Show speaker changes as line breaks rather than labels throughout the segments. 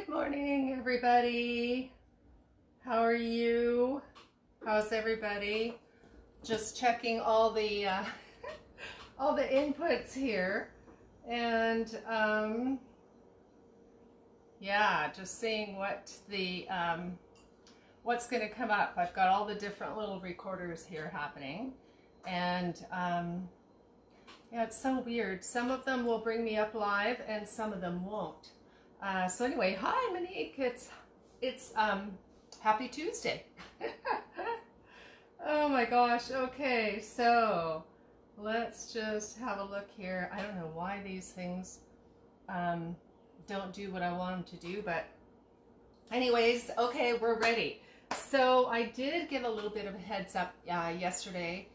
Good morning, everybody. How are you? How's everybody? Just checking all the all the inputs here, and yeah, just seeing what the what's going to come up. I've got all the different little recorders here happening, and yeah, it's so weird. Some of them will bring me up live, and some of them won't. So anyway, hi Monique, it's happy Tuesday. Oh my gosh. Okay, so let's just have a look here. I don't know why these things don't do what I want them to do, but anyways, okay, we're ready. So I did give a little bit of a heads up yesterday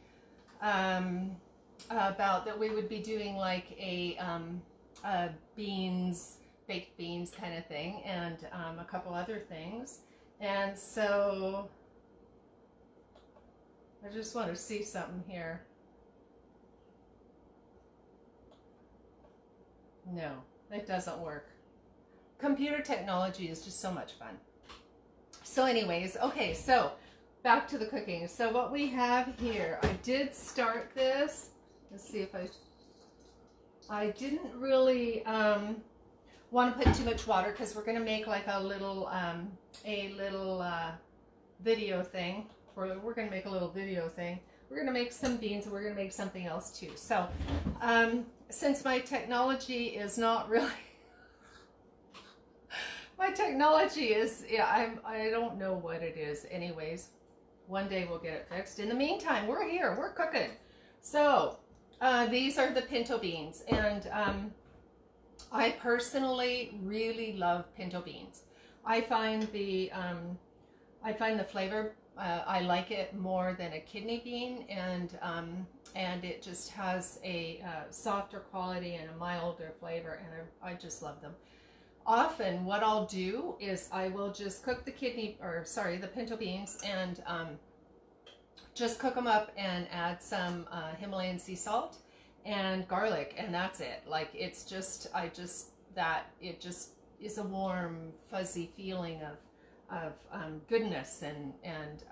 about that we would be doing like a baked beans kind of thing, and a couple other things. And so I just want to see something here. No, it doesn't work. Computer technology is just so much fun. So anyways, okay, so back to the cooking. So what we have here, I did start this. Let's see if I didn't really want to put too much water, because we're going to make like a little video thing. We're going to make a little video thing. We're going to make some beans, and we're going to make something else too. So since my technology is not really my technology is, yeah, I don't know what it is. Anyways, one day we'll get it fixed. In the meantime, we're here, we're cooking. So these are the pinto beans, and I personally really love pinto beans. I find the flavor, I like it more than a kidney bean, and it just has a softer quality and a milder flavor, and I just love them. Often what I'll do is I will just cook the pinto beans, and just cook them up and add some Himalayan sea salt and garlic, and that's it. Like, it's just, it just is a warm, fuzzy feeling of goodness and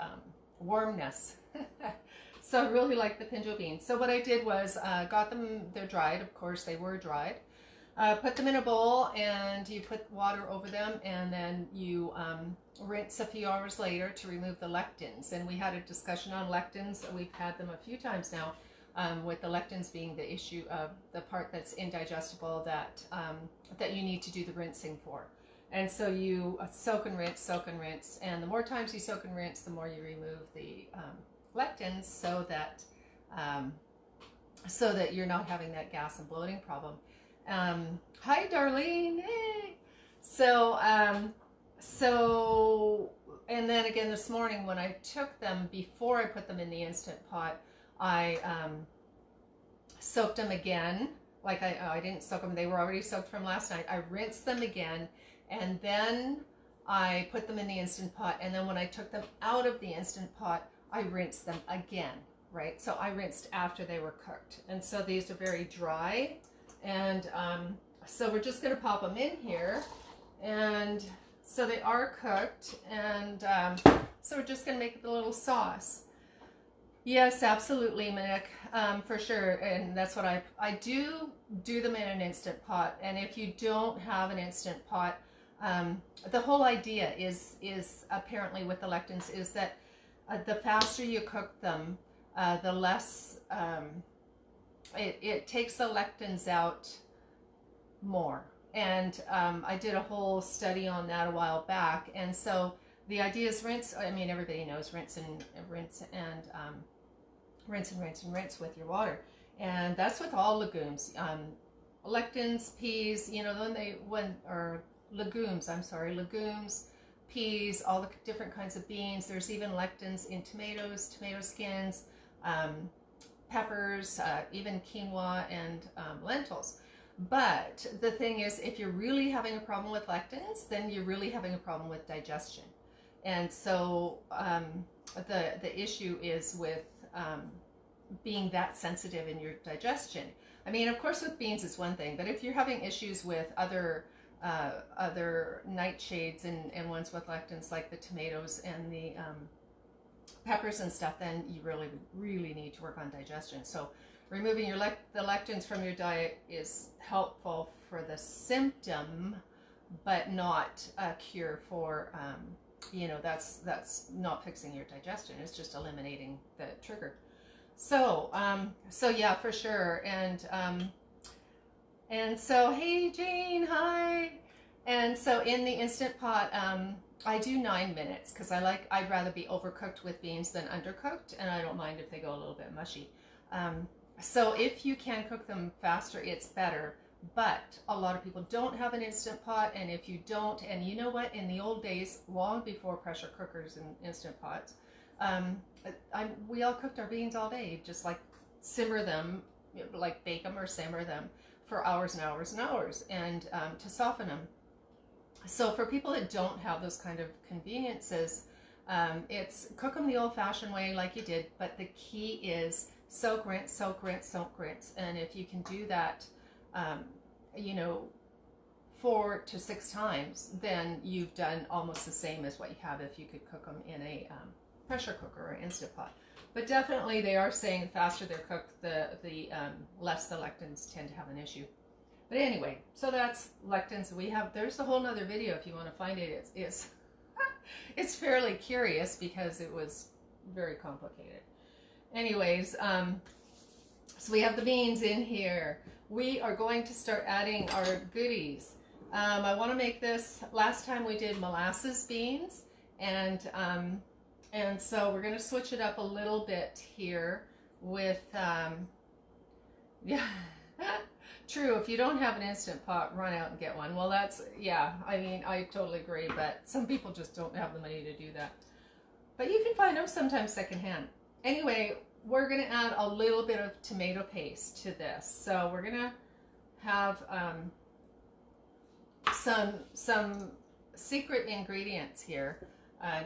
warmness. So I really like the pinto beans. So what I did was got them, they're dried, of course they were dried. Put them in a bowl, and you put water over them, and then you rinse a few hours later to remove the lectins. And we had a discussion on lectins. We've had them a few times now, with the lectins being the issue of the part that's indigestible that that you need to do the rinsing for. And so you soak and rinse, and the more times you soak and rinse, the more you remove the lectins, so that you're not having that gas and bloating problem. Hi Darlene. Hey. So and then again this morning when I took them, before I put them in the Instant Pot, I soaked them again. Like I didn't soak them, they were already soaked from last night. I rinsed them again, and then I put them in the Instant Pot, and then when I took them out of the Instant Pot, I rinsed them again, right? So I rinsed after they were cooked. And so these are very dry. And so we're just going to pop them in here, and so they are cooked, and so we're just going to make the little sauce. Yes, absolutely, Monique, for sure. And that's what I do them in an Instant Pot. And if you don't have an Instant Pot, the whole idea is apparently with the lectins is that the faster you cook them, the less it takes the lectins out more. And I did a whole study on that a while back. And so the idea is rinse. I mean, everybody knows rinse and rinse with your water. And that's with all legumes. Lectins, peas, you know, legumes, peas, all the different kinds of beans. There's even lectins in tomatoes, tomato skins, peppers, even quinoa and lentils. But the thing is, if you're really having a problem with lectins, then you're really having a problem with digestion. And so the issue is with being that sensitive in your digestion. I mean, of course with beans it's one thing, but if you're having issues with other other nightshades and ones with lectins like the tomatoes and the peppers and stuff, then you really need to work on digestion. So removing the lectins from your diet is helpful for the symptom, but not a cure for, you know, that's not fixing your digestion. It's just eliminating the trigger. So, so yeah, for sure. And so, hey Jane, hi. And so in the Instant Pot, I do 9 minutes because I'd rather be overcooked with beans than undercooked, and I don't mind if they go a little bit mushy. So if you can cook them faster, it's better. But a lot of people don't have an Instant Pot, and if you don't, and you know what, in the old days, long before pressure cookers and Instant Pots, we all cooked our beans all day, just like simmer them, like bake them or simmer them for hours and hours and hours, and to soften them. So for people that don't have those kind of conveniences, it's cook them the old-fashioned way like you did, but the key is soak, rinse, soak, rinse, soak, rinse. And if you can do that, you know, 4 to 6 times, then you've done almost the same as what you have if you could cook them in a pressure cooker or Instant Pot. But definitely they are saying the faster they're cooked, the less the lectins tend to have an issue. But anyway, so that's lectins. There's a whole nother video if you want to find it. It's fairly curious because it was very complicated. Anyways, so we have the beans in here. We are going to start adding our goodies. I want to make this, last time we did molasses beans, and so we're going to switch it up a little bit here with, yeah, true, if you don't have an Instant Pot, run out and get one. Well, that's, yeah, I mean, I totally agree, but some people just don't have the money to do that. But you can find them sometimes secondhand. Anyway, we're going to add a little bit of tomato paste to this. So we're going to have some secret ingredients here.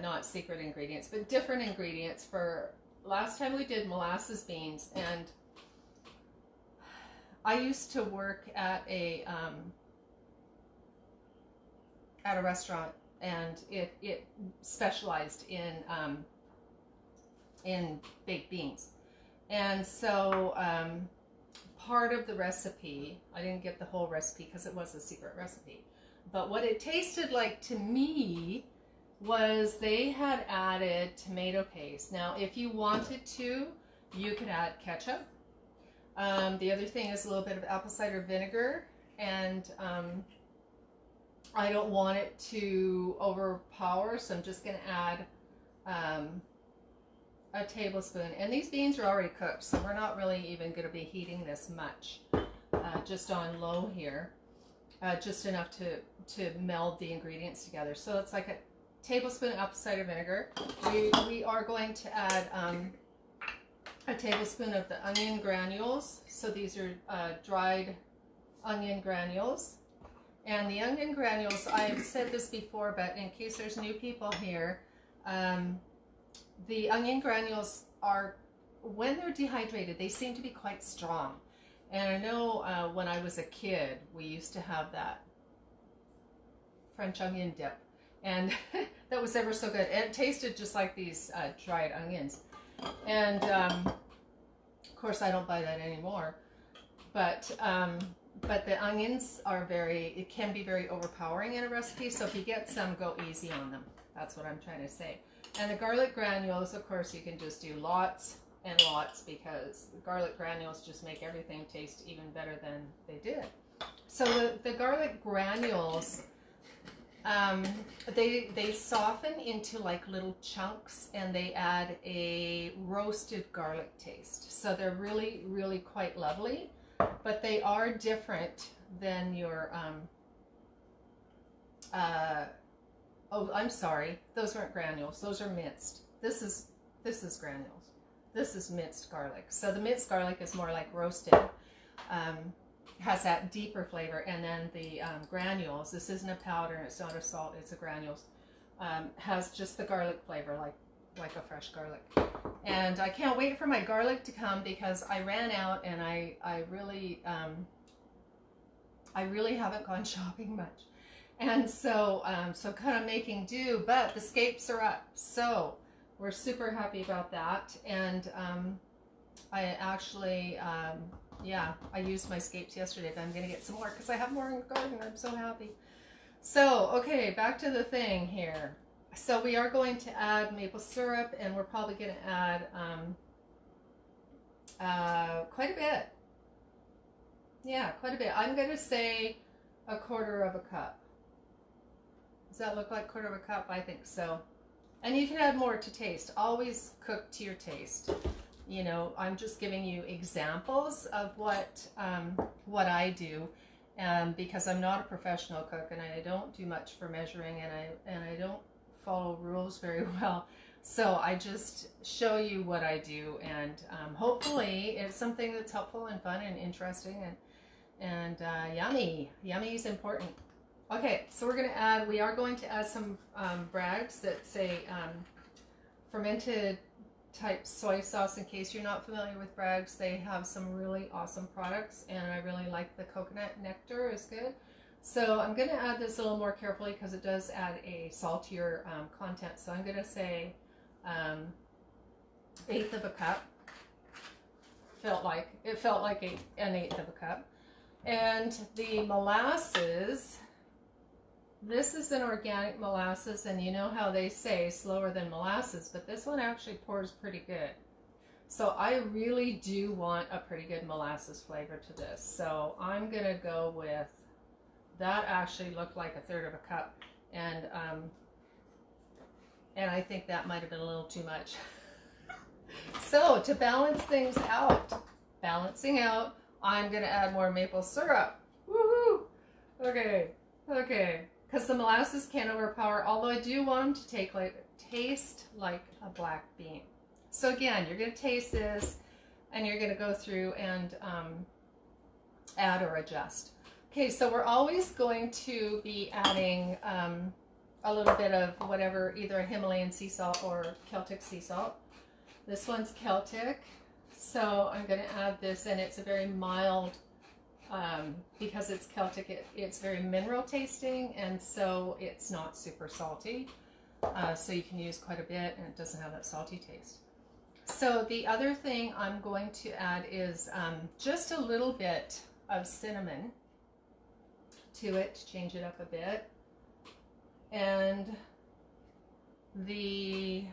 Not secret ingredients, but different ingredients. For last time we did molasses beans, and I used to work at a restaurant, and it specialized in baked beans. And so part of the recipe, I didn't get the whole recipe because it was a secret recipe, but what it tasted like to me was they had added tomato paste. Now if you wanted to, you could add ketchup. The other thing is a little bit of apple cider vinegar, and I don't want it to overpower, so I'm just going to add a tablespoon. And these beans are already cooked, so we're not really even going to be heating this much, just on low here, just enough to meld the ingredients together. So it's like a tablespoon of apple cider vinegar. We are going to add a tablespoon of the onion granules. So these are dried onion granules. And the onion granules, I've said this before, but in case there's new people here, the onion granules are, when they're dehydrated, they seem to be quite strong. And I know when I was a kid, we used to have that French onion dip, and that was ever so good. It tasted just like these dried onions. And of course I don't buy that anymore, but the onions are it can be very overpowering in a recipe, so if you get some, go easy on them. That's what I'm trying to say. And the garlic granules, of course, you can just do lots and lots, because the garlic granules just make everything taste even better than they did. So the garlic granules, they soften into like little chunks, and they add a roasted garlic taste. So they're really, really quite lovely, but they are different than your, oh, I'm sorry, those weren't granules, those are minced. This is granules. This is minced garlic. So the minced garlic is more like roasted, has that deeper flavor, and then the granules, this isn't a powder, it's not a salt, it's a granules, has just the garlic flavor, like a fresh garlic. And I can't wait for my garlic to come, because I ran out, and I really haven't gone shopping much. And so, so kind of making do, but the scapes are up. So we're super happy about that. And I actually, yeah, I used my scapes yesterday, but I'm going to get some more because I have more in the garden. I'm so happy. So, okay, back to the thing here. So we are going to add maple syrup, and we're probably going to add quite a bit. Yeah, quite a bit. I'm going to say a quarter of a cup. Does that look like a quarter of a cup? I think so. And you can add more to taste. Always cook to your taste. You know, I'm just giving you examples of what I do, because I'm not a professional cook, and I don't do much for measuring, and I don't follow rules very well. So I just show you what I do, and hopefully it's something that's helpful and fun and interesting and yummy. Yummy is important. Okay, so we are going to add some Bragg's that say fermented type soy sauce. In case you're not familiar with Bragg's, they have some really awesome products, and I really like the coconut nectar is good. So I'm going to add this a little more carefully because it does add a saltier content. So I'm going to say 1/8 of a cup. It felt like an 1/8 of a cup. And the molasses, this is an organic molasses, and you know how they say slower than molasses, but this one actually pours pretty good. So I really do want a pretty good molasses flavor to this. So I'm going to go with, that actually looked like 1/3 of a cup, and I think that might have been a little too much. So to balance things out, I'm going to add more maple syrup. Woohoo! Okay, because the molasses can overpower, although I do want them to taste like a black bean. So again, you're going to taste this, and you're going to go through and add or adjust. Okay, so we're always going to be adding a little bit of whatever, either a Himalayan sea salt or Celtic sea salt. This one's Celtic, so I'm going to add this, and it's a very mild, because it's Celtic, it's very mineral tasting, and so it's not super salty. So you can use quite a bit, and it doesn't have that salty taste. So the other thing I'm going to add is just a little bit of cinnamon to it to change it up a bit. And okay,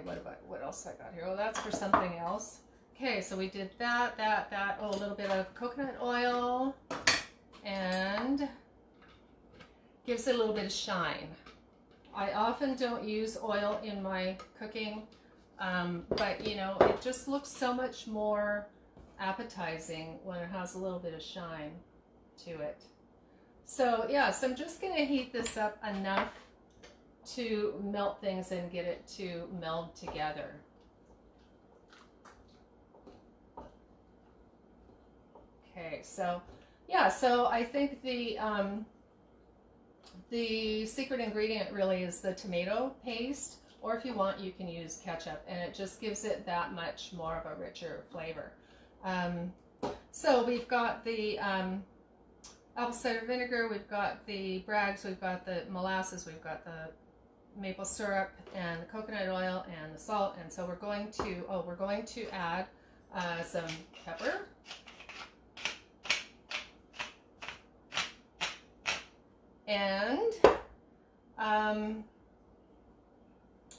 what else I got here? Oh, that's for something else. Okay, so we did that. Oh, a little bit of coconut oil, and gives it a little bit of shine. I often don't use oil in my cooking, but you know, it just looks so much more appetizing when it has a little bit of shine to it. So yeah, so I'm just going to heat this up enough to melt things and get it to meld together. Okay, so yeah, so I think the secret ingredient really is the tomato paste, or if you want, you can use ketchup, and it just gives it that much more of a richer flavor. So we've got the apple cider vinegar, we've got the Bragg's, we've got the molasses, we've got the maple syrup and the coconut oil and the salt, and so we're going to add some pepper. And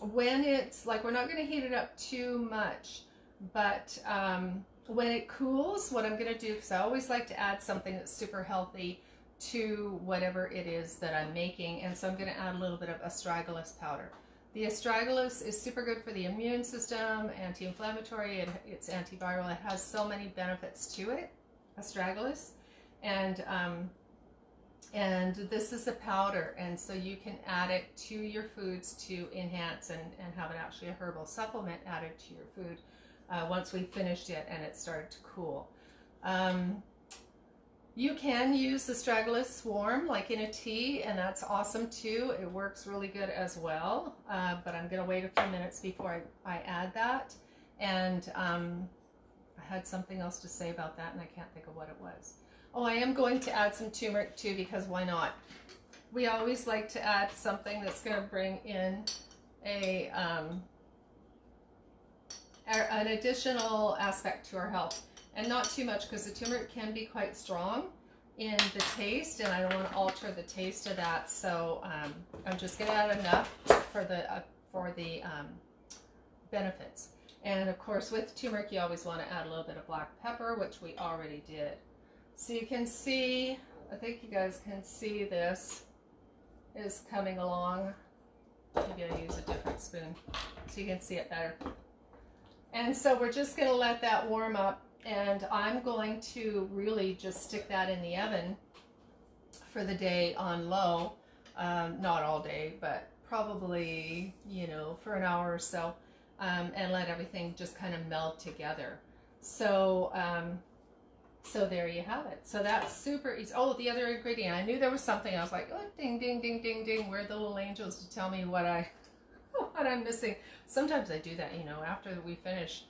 when it's like, we're not going to heat it up too much, but when it cools, what I'm going to do, because I always like to add something that's super healthy to whatever it is that I'm making, and so I'm going to add a little bit of astragalus powder. The astragalus is super good for the immune system, anti-inflammatory, and it's antiviral. It has so many benefits to it, astragalus, and this is a powder, and so you can add it to your foods to enhance and have it actually a herbal supplement added to your food once we finished it and it started to cool. You can use the astragalus swarm like in a tea, and that's awesome too. It works really good as well, but I'm going to wait a few minutes before I add that. And I had something else to say about that, and I can't think of what it was. Oh, I am going to add some turmeric too, because why not? We always like to add something that's going to bring in an additional aspect to our health. And not too much, because the turmeric can be quite strong in the taste, and I don't want to alter the taste of that. So I'm just going to add enough for the benefits. And of course, with turmeric, you always want to add a little bit of black pepper, which we already did. So you can see, I think you guys can see this is coming along. Maybe I'll use a different spoon so you can see it better. And so we're just going to let that warm up, and I'm going to really just stick that in the oven for the day on low. Not all day, but probably, you know, for an hour or so, and let everything just kind of meld together. So so there you have it. So that's super easy. Oh, the other ingredient, I knew there was something. I was like, oh, ding, ding, ding, ding, ding. Where are the little angels to tell me what I'm missing? Sometimes I do that, you know, after we finish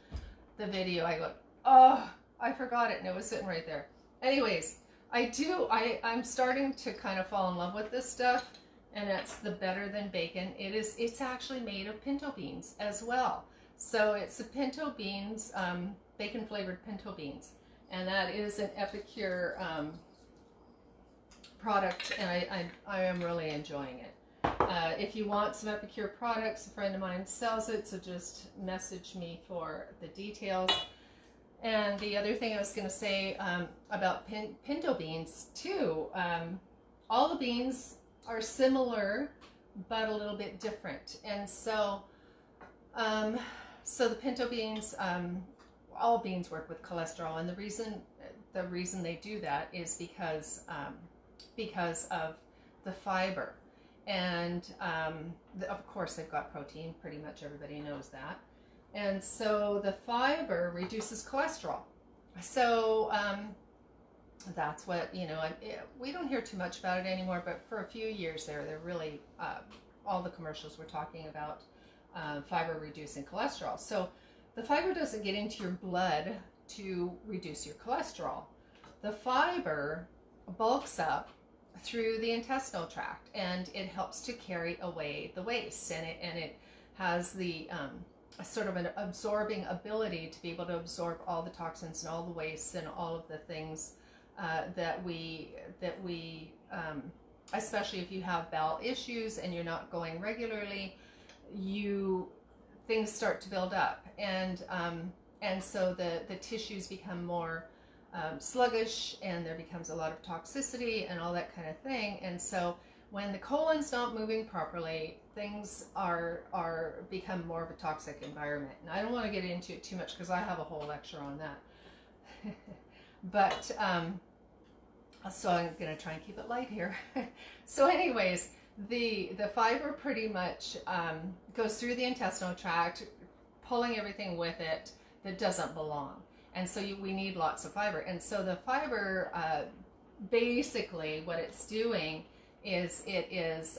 the video, I go, oh, I forgot it, and it was sitting right there. Anyways, I'm starting to kind of fall in love with this stuff, and it's the Better Than Bacon. It's actually made of pinto beans as well. So it's the pinto beans, bacon flavored pinto beans. And that is an Epicure product, and I am really enjoying it. If you want some Epicure products, a friend of mine sells it, so just message me for the details. And the other thing I was going to say about pinto beans too, all the beans are similar, but a little bit different. And so, so the pinto beans, all beans work with cholesterol, and the reason they do that is because of the fiber, and of course they've got protein. Pretty much everybody knows that, and so the fiber reduces cholesterol. So that's what, you know. We don't hear too much about it anymore, but for a few years there, they're really all the commercials were talking about fiber reducing cholesterol. So the fiber doesn't get into your blood to reduce your cholesterol. The fiber bulks up through the intestinal tract, and it helps to carry away the waste, and it has the sort of an absorbing ability to be able to absorb all the toxins and all the waste and all of the things that we especially if you have bowel issues and you're not going regularly, things start to build up, and so the tissues become more sluggish, and there becomes a lot of toxicity and all that kind of thing. And so when the colon's not moving properly, things become more of a toxic environment. And I don't want to get into it too much because I have a whole lecture on that. But so I'm going to try and keep it light here. So anyways, the fiber pretty much goes through the intestinal tract, pulling everything with it that doesn't belong. And so we need lots of fiber. And so the fiber, basically what it's doing is it is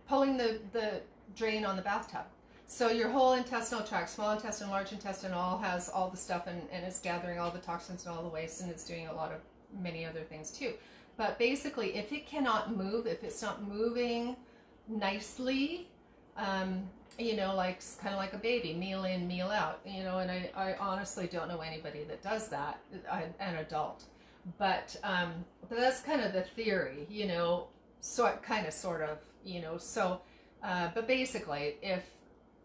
pulling the drain on the bathtub. So your whole intestinal tract, small intestine, large intestine, all has all the stuff, and it's gathering all the toxins and all the waste, and it's doing a lot of many other things too. But basically, if it cannot move, if it's not moving nicely, you know, like kind of like a baby, meal in, meal out, you know, and I honestly don't know anybody that does that, an adult. But that's kind of the theory, you know, sort of, you know, so, but basically, if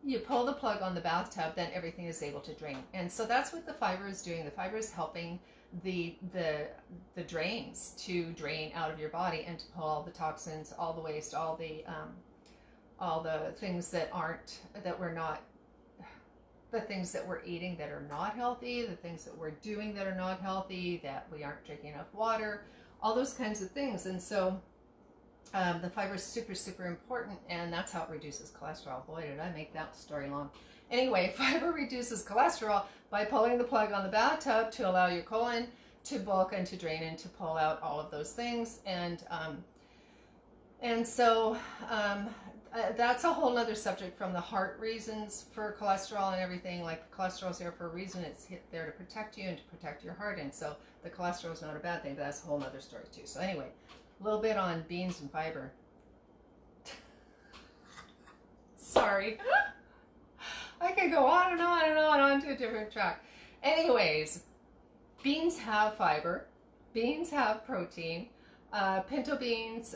you pull the plug on the bathtub, then everything is able to drain. And so that's what the fiber is doing. The fiber is helping the drains to drain out of your body and to pull all the toxins, all the waste, all the things the things that we're eating that are not healthy, the things that we're doing that are not healthy, that we aren't drinking enough water, all those kinds of things. And so the fiber is super, super important, and that's how it reduces cholesterol. Boy, did I make that story long. Anyway, fiber reduces cholesterol by pulling the plug on the bathtub to allow your colon to bulk and to drain and to pull out all of those things. And so that's a whole other subject from the heart reasons for cholesterol and everything. Like the cholesterol is there for a reason. It's there to protect you and to protect your heart. And so the cholesterol is not a bad thing, but that's a whole other story too. So anyway, a little bit on beans and fiber. Sorry. I could go on and on and on to a different track. Anyways, beans have fiber. Beans have protein. Pinto beans,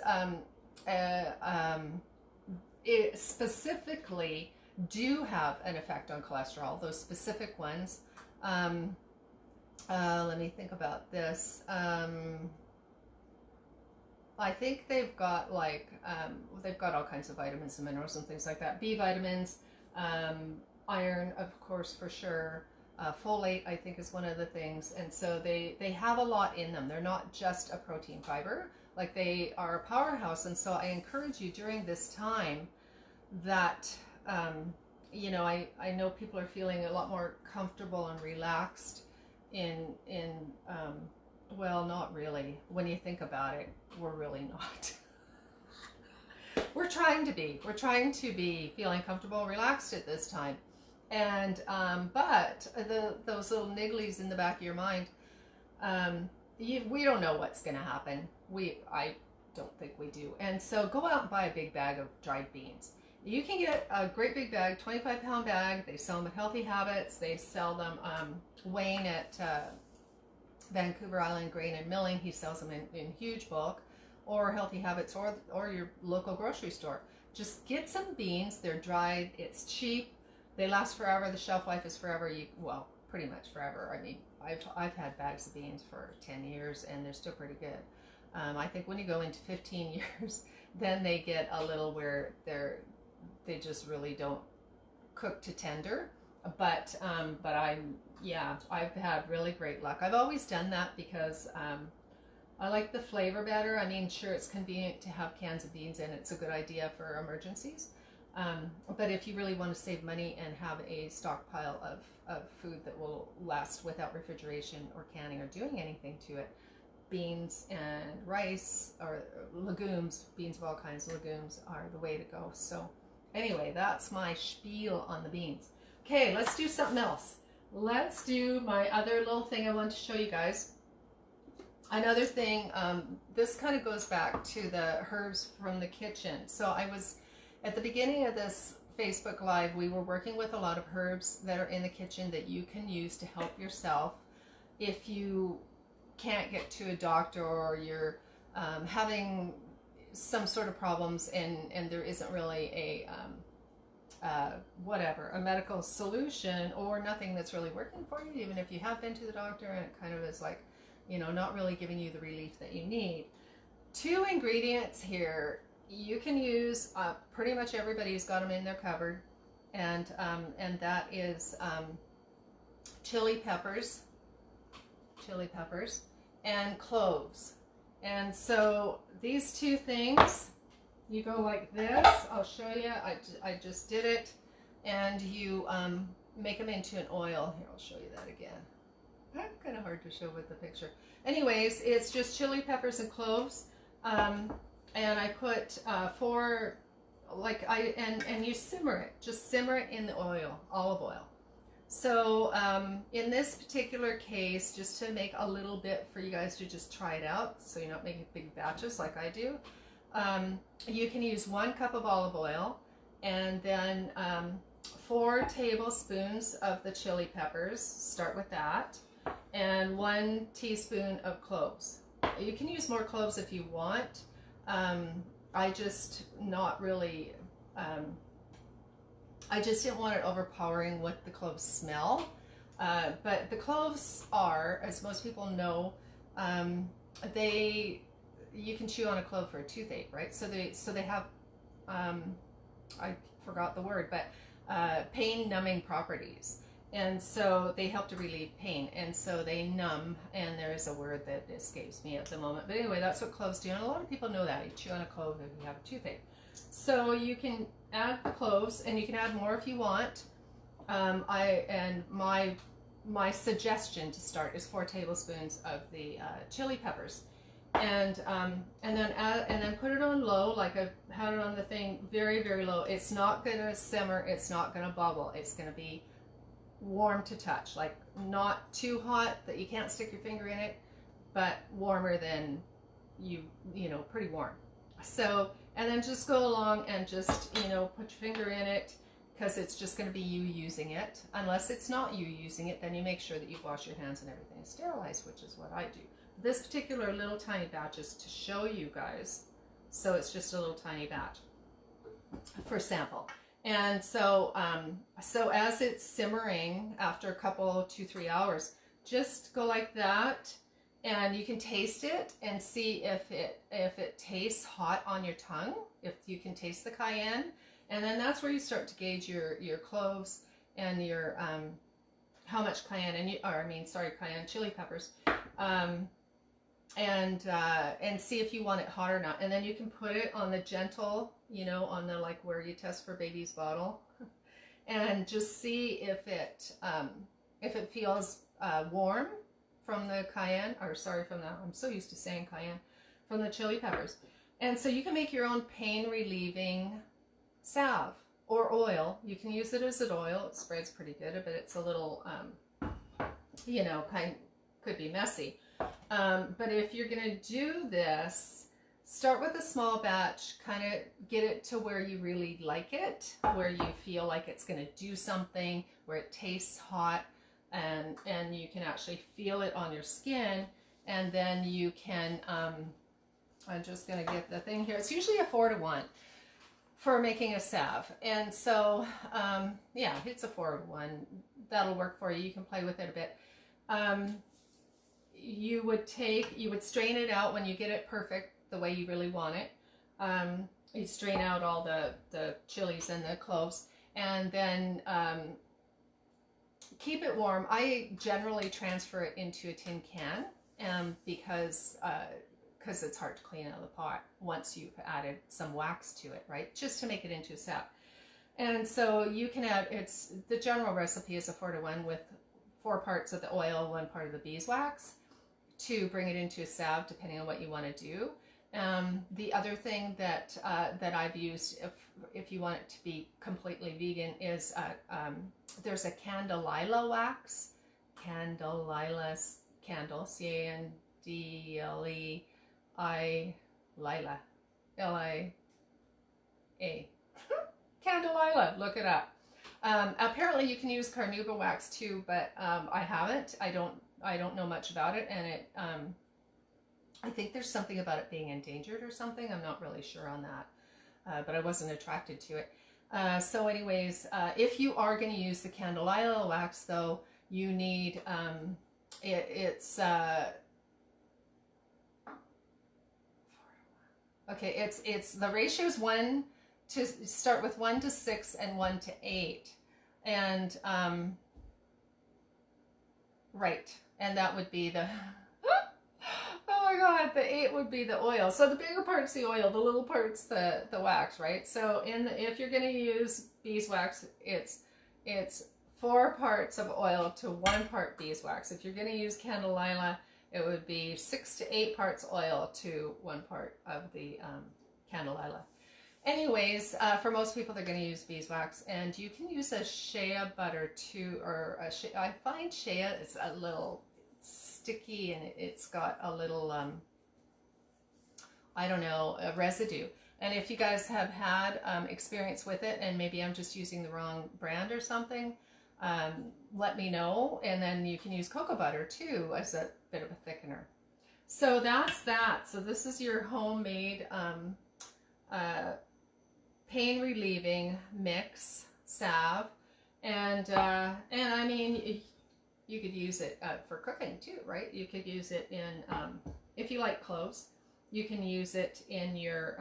it specifically do have an effect on cholesterol, those specific ones. Let me think about this. I think they've got like, they've got all kinds of vitamins and minerals and things like that. B vitamins, iron, of course, for sure. Folate, I think, is one of the things. And so they have a lot in them. They're not just a protein fiber. Like, they are a powerhouse. And so I encourage you during this time that, you know, I know people are feeling a lot more comfortable and relaxed well, not really. When you think about it, we're really not. We're trying to be. We're trying to be feeling comfortable, relaxed at this time. And, but those little nigglies in the back of your mind, we don't know what's going to happen. I don't think we do. And so go out and buy a big bag of dried beans. You can get a great big bag, 25-pound bag. They sell them at Healthy Habits. They sell them, Wayne at Vancouver Island Grain and Milling, he sells them in huge bulk, or Healthy Habits, or your local grocery store. Just get some beans. They're dried. It's cheap. They last forever. The shelf life is forever. Well, pretty much forever. I mean, I've had bags of beans for 10 years and they're still pretty good. I think when you go into 15 years, then they get a little where they just really don't cook to tender. But I've had really great luck. I've always done that because I like the flavor better. I mean, sure, it's convenient to have cans of beans in. It's a good idea for emergencies. But if you really want to save money and have a stockpile of food that will last without refrigeration or canning or doing anything to it, beans and rice or legumes, beans of all kinds of legumes are the way to go. So anyway, that's my spiel on the beans. Okay, let's do something else. Let's do my other little thing I want to show you guys. Another thing, this kind of goes back to the herbs from the kitchen. So I was, at the beginning of this Facebook Live, we were working with a lot of herbs that are in the kitchen that you can use to help yourself if you can't get to a doctor, or you're having some sort of problems and there isn't really a medical solution, or nothing that's really working for you, even if you have been to the doctor and it kind of is like, you know, not really giving you the relief that you need. 2 ingredients here you can use, pretty much everybody's got them in their cupboard, and that is chili peppers and cloves. And so these 2 things, you go like this. I'll show you. I just did it. And you make them into an oil. Here, I'll show you that again. Kind of hard to show with the picture. Anyways, it's just chili peppers and cloves. And I put 4, and you simmer it. Just simmer it in the oil, olive oil. So in this particular case, just to make a little bit for you guys to just try it out, so you're not making big batches like I do, you can use 1 cup of olive oil, and then 4 tablespoons of the chili peppers, start with that, and 1 teaspoon of cloves. You can use more cloves if you want. I just not really, I just didn't want it overpowering with the cloves smell. But the cloves are, as most people know, you can chew on a clove for a toothache, right? So they have, I forgot the word, but pain numbing properties. And so they help to relieve pain, and so they numb, and there is a word that escapes me at the moment. But anyway, that's what cloves do, and a lot of people know that. You chew on a clove if you have a toothache. So you can add the cloves, and you can add more if you want. My suggestion to start is 4 tablespoons of the chili peppers. and then put it on low, like I had it on the thing, very, very low. It's not gonna simmer, it's not gonna bubble, it's gonna be warm to touch, like not too hot that you can't stick your finger in it, but warmer than you know, pretty warm. So, and then just go along and just, you know, put your finger in it, because it's just going to be you using it. Unless it's not you using it, then you make sure that you wash your hands and everything is sterilized, which is what I do. This particular little tiny batch is to show you guys, so it's just a little tiny batch for sample. And so so as it's simmering after a couple, 2-3 hours, just go like that, and you can taste it and see if it tastes hot on your tongue, if you can taste the cayenne. And then that's where you start to gauge your cloves and your how much cayenne, cayenne chili peppers, and see if you want it hot or not. And then you can put it on the gentle, you know, on the, like where you test for baby's bottle, and just see if it feels warm from the cayenne, or sorry, from the, I'm so used to saying cayenne, from the chili peppers. And so you can make your own pain relieving salve or oil. You can use it as an oil. It spreads pretty good, but it's a little, you know, could be messy. But if you're going to do this, start with a small batch, kind of get it to where you really like it, where you feel like it's going to do something, where it tastes hot, and you can actually feel it on your skin. And then you can, I'm just going to get the thing here. It's usually a 4-to-1 for making a salve. And so, yeah, it's a 4-to-1. That'll work for you. You can play with it a bit. You would strain it out when you get it perfect, the way you really want it. You strain out all the chilies and the cloves, and then keep it warm. I generally transfer it into a tin can, because it's hard to clean out of the pot once you've added some wax to it, right? Just to make it into a salve. And so you can add, the general recipe is a 4-to-1 with 4 parts of the oil, 1 part of the beeswax, to bring it into a salve, depending on what you want to do. The other thing that I've used, if you want it to be completely vegan, is there's a candelilla wax, candle, C-A-N-D-L-E-I, Lila, L-I-A, candelilla, look it up. Apparently you can use carnauba wax too, but I haven't. I don't know much about it, and it I think there's something about it being endangered or something. I'm not really sure on that, but I wasn't attracted to it. So anyways, if you are going to use the candelilla wax, though, you need okay, it's the ratio is 1 to start with 1 to 6 and 1 to 8, and right, and that would be the oh my god, the 8 would be the oil. So the bigger part's the oil, the little part's the wax, right? So if you're going to use beeswax, it's 4 parts of oil to 1 part beeswax. If you're going to use candelilla, it would be 6 to 8 parts oil to 1 part of the candelilla. Anyways, for most people, they're going to use beeswax, and you can use a shea butter too, or I find shea is a little sticky, and it's got a little, I don't know, a residue. And if you guys have had experience with it, and maybe I'm just using the wrong brand or something, let me know. And then you can use cocoa butter too as a bit of a thickener. So that's that. So this is your homemade pain relieving mix salve, and I mean, you could use it for cooking too, right? You could use it in if you like cloves, you can use it in your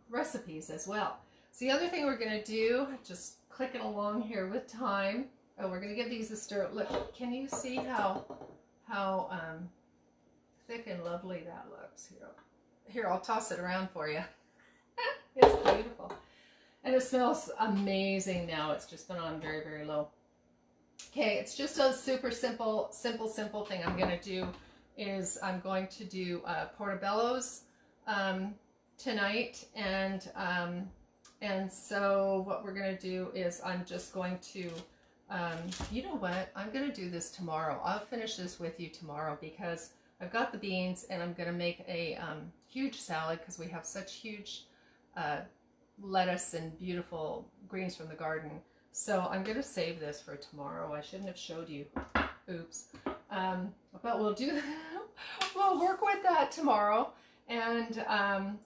recipes as well. So the other thing we're going to do, just clicking along here with time. Oh, we're going to give these a stir. Look, can you see how thick and lovely that looks? Here, I'll toss it around for you. It's beautiful. And it smells amazing now. It's just been on very, very low. Okay, it's just a super simple thing I'm going to do is I'm going to do portobellos tonight, and so what we're going to do is I'm just going to, you know what, I'm going to do this tomorrow. I'll finish this with you tomorrow because I've got the beans and I'm going to make a huge salad because we have such huge lettuce and beautiful greens from the garden. So I'm going to save this for tomorrow. I shouldn't have showed you. Oops. But we'll do, we'll work with that tomorrow. And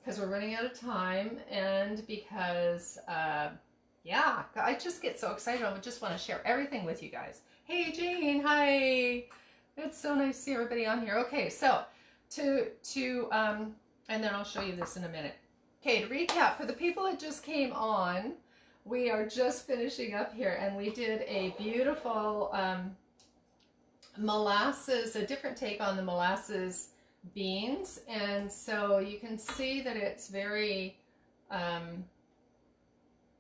because we're running out of time, and because, yeah, I just get so excited. I just want to share everything with you guys. Hey, Jane, hi. It's so nice to see everybody on here. Okay, so and then I'll show you this in a minute. Okay, to recap, for the people that just came on, we are just finishing up here, and we did a beautiful molasses, a different take on the molasses beans. And so you can see that it's very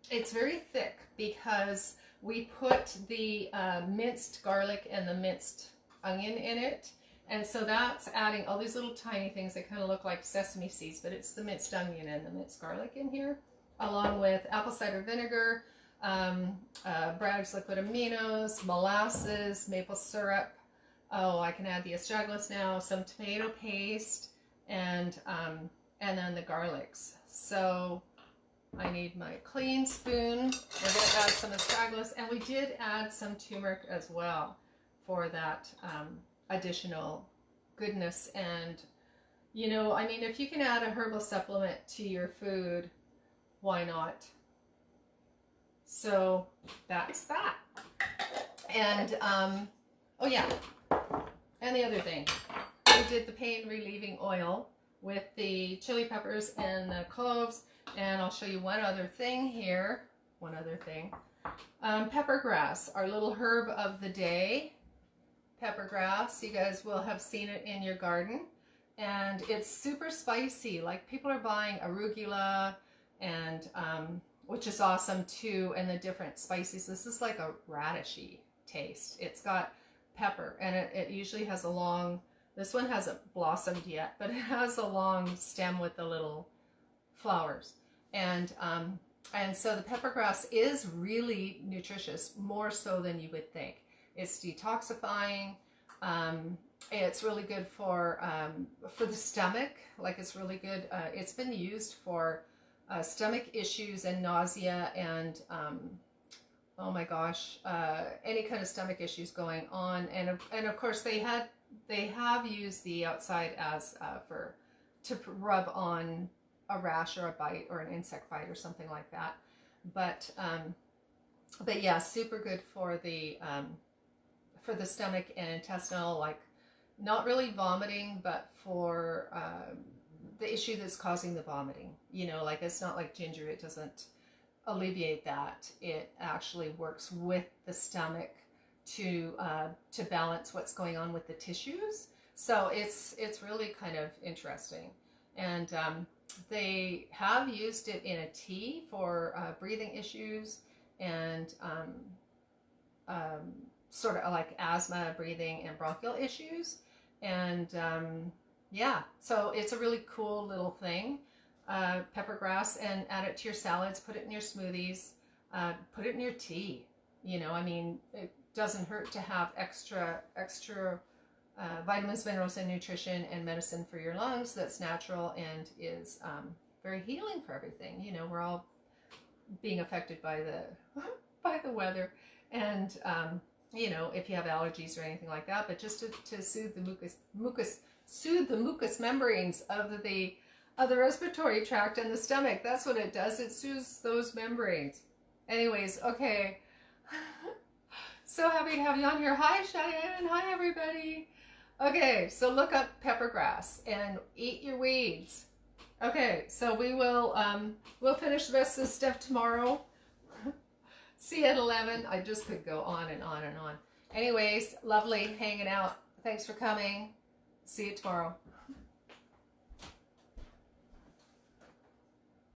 thick because we put the minced garlic and the minced onion in it. And so that's adding all these little tiny things that kind of look like sesame seeds, but it's the minced onion and the minced garlic in here, along with apple cider vinegar, Bragg's liquid aminos, molasses, maple syrup. Oh, I can add the astragalus now, some tomato paste, and then the garlics. So I need my clean spoon. We're going to add some astragalus, and we did add some turmeric as well for that additional goodness. And, you know, I mean, if you can add a herbal supplement to your food, why not? So that's that. And, oh yeah, and the other thing, we did the pain relieving oil with the chili peppers and the cloves. And I'll show you one other thing here. One other thing. Peppergrass, our little herb of the day. Peppergrass, you guys will have seen it in your garden. And it's super spicy. Like, people are buying arugula, and which is awesome too, and the different spices. This is like a radishy taste. It's got pepper, and it usually has a long, this one hasn't blossomed yet, but it has a long stem with the little flowers. And so the peppergrass is really nutritious, more so than you would think. It's detoxifying. It's really good for the stomach. Like, it's really good. It's been used for stomach issues and nausea and oh my gosh, any kind of stomach issues going on. And of course they have used the outside as to rub on a rash or a bite or an insect bite or something like that. But yeah, super good for the stomach and intestinal, like, not really vomiting, but for the issue that's causing the vomiting. You know, like, it's not like ginger, it doesn't alleviate that. It actually works with the stomach to balance what's going on with the tissues. So it's really kind of interesting. And they have used it in a tea for breathing issues and sort of like asthma, breathing, and bronchial issues. And yeah, so it's a really cool little thing. Peppergrass, and add it to your salads, put it in your smoothies, put it in your tea. You know, I mean, it doesn't hurt to have extra vitamins, minerals, and nutrition and medicine for your lungs that's natural and is very healing for everything. You know, we're all being affected by the weather, and you know, if you have allergies or anything like that, but just to soothe the mucous membranes of the respiratory tract and the stomach. That's what it does. It soothes those membranes. Anyways, okay. So happy to have you on here. Hi, Cheyenne. Hi, everybody. Okay, so look up peppergrass and eat your weeds. Okay, so we will we'll finish the rest of this stuff tomorrow. See you at 11. I just could go on and on and on. Anyways, lovely hanging out. Thanks for coming. See you tomorrow.